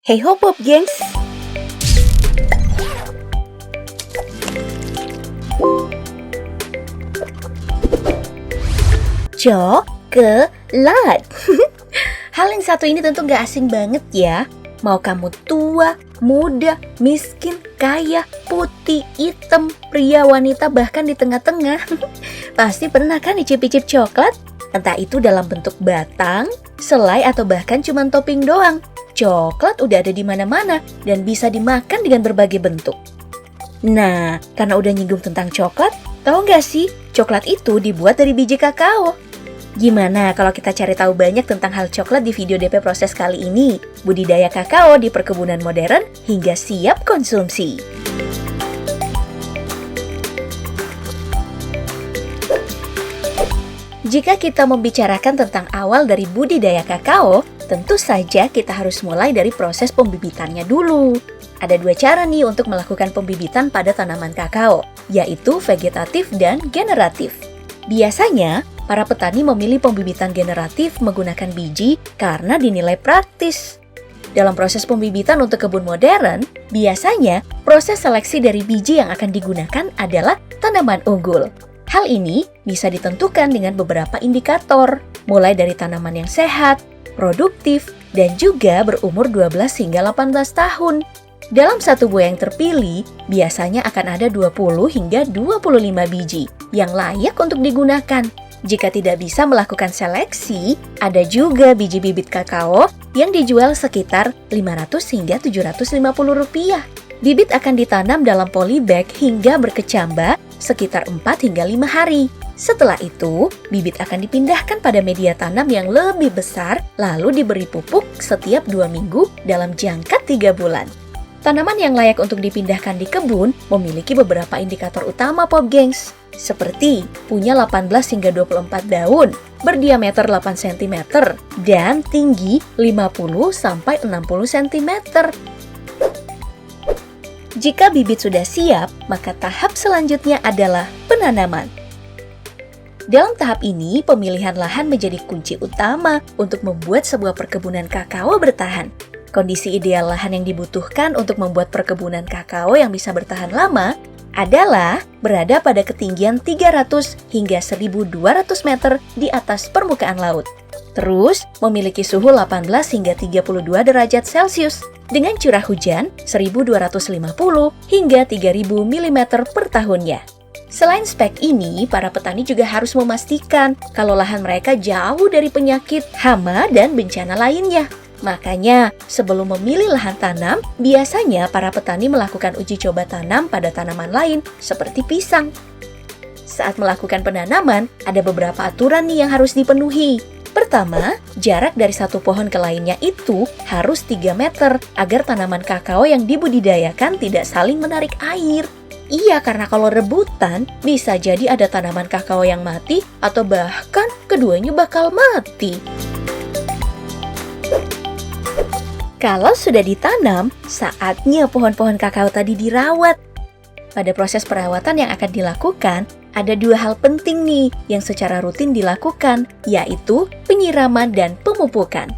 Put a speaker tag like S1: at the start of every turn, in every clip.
S1: Hey ho Pop gengs! Coklat! Hal yang satu ini tentu gak asing banget ya. Mau kamu tua, muda, miskin, kaya, putih, hitam, pria, wanita, bahkan di tengah-tengah. Pasti pernah kan icip-icip coklat? Entah itu dalam bentuk batang, selai, atau bahkan cuma topping doang. Coklat udah ada di mana-mana dan bisa dimakan dengan berbagai bentuk. Nah, karena udah nyinggung tentang coklat, tahu nggak sih, coklat itu dibuat dari biji kakao. Gimana kalau kita cari tahu banyak tentang hal coklat di video DP Proses kali ini? Budidaya kakao di perkebunan modern hingga siap konsumsi. Jika kita membicarakan tentang awal dari budidaya kakao, tentu saja kita harus mulai dari proses pembibitannya dulu. Ada dua cara nih untuk melakukan pembibitan pada tanaman kakao, yaitu vegetatif dan generatif. Biasanya, para petani memilih pembibitan generatif menggunakan biji karena dinilai praktis. Dalam proses pembibitan untuk kebun modern, biasanya proses seleksi dari biji yang akan digunakan adalah tanaman unggul. Hal ini bisa ditentukan dengan beberapa indikator, mulai dari tanaman yang sehat, produktif, dan juga berumur 12 hingga 18 tahun. Dalam satu buah yang terpilih, biasanya akan ada 20 hingga 25 biji yang layak untuk digunakan. Jika tidak bisa melakukan seleksi, ada juga biji bibit kakao yang dijual sekitar 500 hingga 750 rupiah. Bibit akan ditanam dalam polybag hingga berkecambah sekitar 4 hingga 5 hari. Setelah itu, bibit akan dipindahkan pada media tanam yang lebih besar, lalu diberi pupuk setiap 2 minggu dalam jangka 3 bulan. Tanaman yang layak untuk dipindahkan di kebun memiliki beberapa indikator utama Pop gengs, seperti punya 18 hingga 24 daun, berdiameter 8 cm, dan tinggi 50 sampai 60 cm. Jika bibit sudah siap, maka tahap selanjutnya adalah penanaman. Dalam tahap ini, pemilihan lahan menjadi kunci utama untuk membuat sebuah perkebunan kakao bertahan. Kondisi ideal lahan yang dibutuhkan untuk membuat perkebunan kakao yang bisa bertahan lama adalah berada pada ketinggian 300 hingga 1200 meter di atas permukaan laut. Terus, memiliki suhu 18 hingga 32 derajat Celcius dengan curah hujan 1250 hingga 3000 mm per tahunnya. Selain spek ini, para petani juga harus memastikan kalau lahan mereka jauh dari penyakit, hama, dan bencana lainnya. Makanya, sebelum memilih lahan tanam, biasanya para petani melakukan uji coba tanam pada tanaman lain seperti pisang. Saat melakukan penanaman, ada beberapa aturan nih yang harus dipenuhi. Pertama, jarak dari satu pohon ke lainnya itu harus 3 meter agar tanaman kakao yang dibudidayakan tidak saling menarik air. Iya, karena kalau rebutan, bisa jadi ada tanaman kakao yang mati atau bahkan keduanya bakal mati. Kalau sudah ditanam, saatnya pohon-pohon kakao tadi dirawat. Pada proses perawatan yang akan dilakukan, ada dua hal penting nih yang secara rutin dilakukan, yaitu penyiraman dan pemupukan.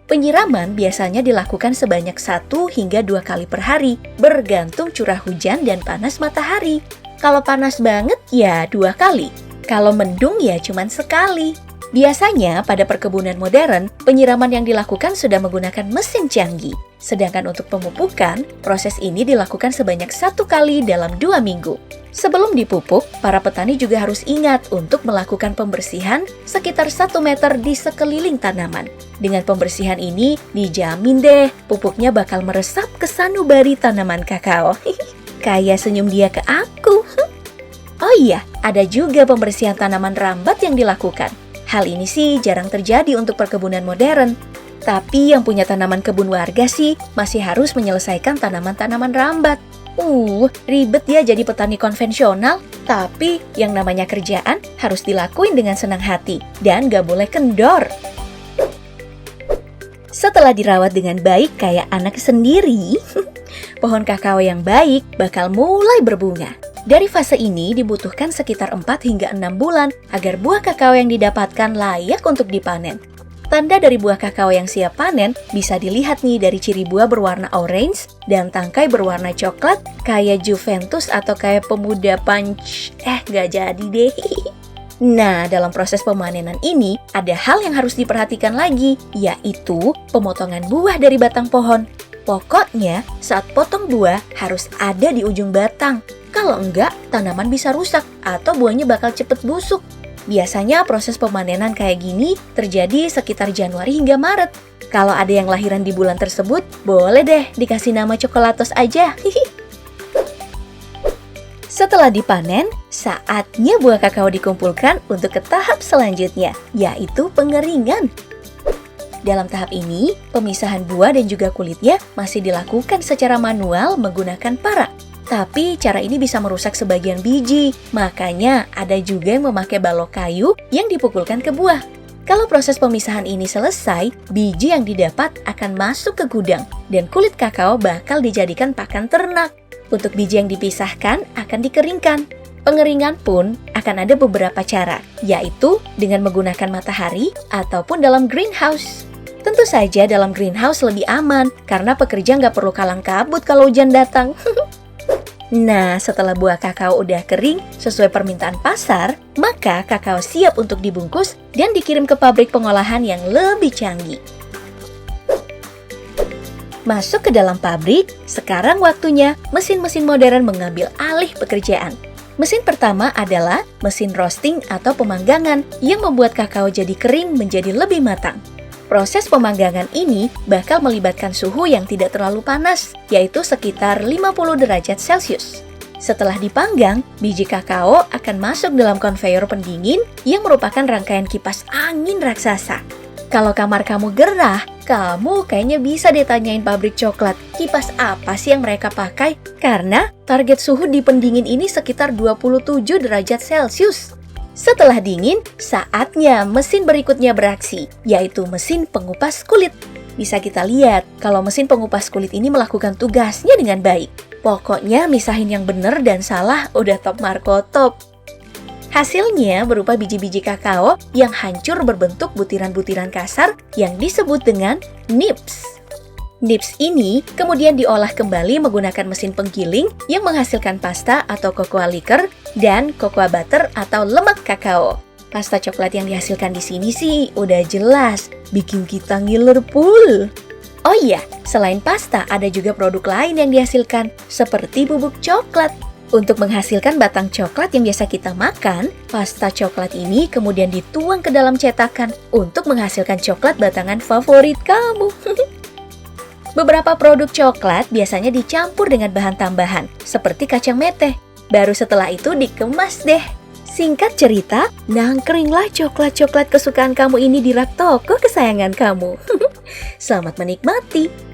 S1: Penyiraman biasanya dilakukan sebanyak 1 hingga 2 kali per hari, bergantung curah hujan dan panas matahari. Kalau panas banget ya 2 kali, kalau mendung ya cuma sekali. Biasanya pada perkebunan modern, penyiraman yang dilakukan sudah menggunakan mesin canggih. Sedangkan untuk pemupukan, proses ini dilakukan sebanyak 1 kali dalam 2 minggu. Sebelum dipupuk, para petani juga harus ingat untuk melakukan pembersihan sekitar 1 meter di sekeliling tanaman. Dengan pembersihan ini, dijamin deh pupuknya bakal meresap ke sanubari tanaman kakao. Kayak senyum dia ke aku. Oh iya, ada juga pembersihan tanaman rambat yang dilakukan. Hal ini sih jarang terjadi untuk perkebunan modern. Tapi yang punya tanaman kebun warga sih masih harus menyelesaikan tanaman-tanaman rambat. Ribet ya jadi petani konvensional. Tapi yang namanya kerjaan harus dilakuin dengan senang hati dan gak boleh kendor. Setelah dirawat dengan baik kayak anak sendiri, pohon kakao yang baik bakal mulai berbunga. Dari fase ini dibutuhkan sekitar 4 hingga 6 bulan agar buah kakao yang didapatkan layak untuk dipanen. Tanda dari buah kakao yang siap panen bisa dilihat nih dari ciri buah berwarna orange dan tangkai berwarna coklat kayak Juventus atau kayak pemuda punch. Gak jadi deh. Nah, dalam proses pemanenan ini ada hal yang harus diperhatikan lagi, yaitu pemotongan buah dari batang pohon. Pokoknya, saat potong buah harus ada di ujung batang. Kalau enggak, tanaman bisa rusak atau buahnya bakal cepet busuk. Biasanya proses pemanenan kayak gini terjadi sekitar Januari hingga Maret. Kalau ada yang lahiran di bulan tersebut, boleh deh dikasih nama coklatos aja. Setelah dipanen, saatnya buah kakao dikumpulkan untuk ke tahap selanjutnya, yaitu pengeringan. Dalam tahap ini, pemisahan buah dan juga kulitnya masih dilakukan secara manual menggunakan parang. Tapi cara ini bisa merusak sebagian biji, makanya ada juga yang memakai balok kayu yang dipukulkan ke buah. Kalau proses pemisahan ini selesai, biji yang didapat akan masuk ke gudang dan kulit kakao bakal dijadikan pakan ternak. Untuk biji yang dipisahkan akan dikeringkan. Pengeringan pun akan ada beberapa cara, yaitu dengan menggunakan matahari ataupun dalam greenhouse. Tentu saja dalam greenhouse lebih aman karena pekerja nggak perlu kalang kabut kalau hujan datang. Nah, setelah buah kakao udah kering sesuai permintaan pasar, maka kakao siap untuk dibungkus dan dikirim ke pabrik pengolahan yang lebih canggih. Masuk ke dalam pabrik, sekarang waktunya mesin-mesin modern mengambil alih pekerjaan. Mesin pertama adalah mesin roasting atau pemanggangan yang membuat kakao jadi kering menjadi lebih matang. Proses pemanggangan ini bakal melibatkan suhu yang tidak terlalu panas, yaitu sekitar 50 derajat Celcius. Setelah dipanggang, biji kakao akan masuk dalam konveyor pendingin yang merupakan rangkaian kipas angin raksasa. Kalau kamar kamu gerah, kamu kayaknya bisa ditanyain pabrik coklat, kipas apa sih yang mereka pakai? Karena target suhu di pendingin ini sekitar 27 derajat Celcius. Setelah dingin, saatnya mesin berikutnya beraksi, yaitu mesin pengupas kulit. Bisa kita lihat kalau mesin pengupas kulit ini melakukan tugasnya dengan baik. Pokoknya misahin yang benar dan salah udah top marko top. Hasilnya berupa biji-biji kakao yang hancur berbentuk butiran-butiran kasar yang disebut dengan nips. Nips ini kemudian diolah kembali menggunakan mesin penggiling yang menghasilkan pasta atau cocoa liquor dan cocoa butter atau lemak kakao. Pasta coklat yang dihasilkan di sini sih udah jelas bikin kita ngiler full. Oh iya, selain pasta ada juga produk lain yang dihasilkan seperti bubuk coklat. Untuk menghasilkan batang coklat yang biasa kita makan, pasta coklat ini kemudian dituang ke dalam cetakan untuk menghasilkan coklat batangan favorit kamu. Beberapa produk coklat biasanya dicampur dengan bahan tambahan, seperti kacang meteh. Baru setelah itu dikemas deh. Singkat cerita, nangkringlah coklat-coklat kesukaan kamu ini di rak toko kesayangan kamu. Selamat menikmati!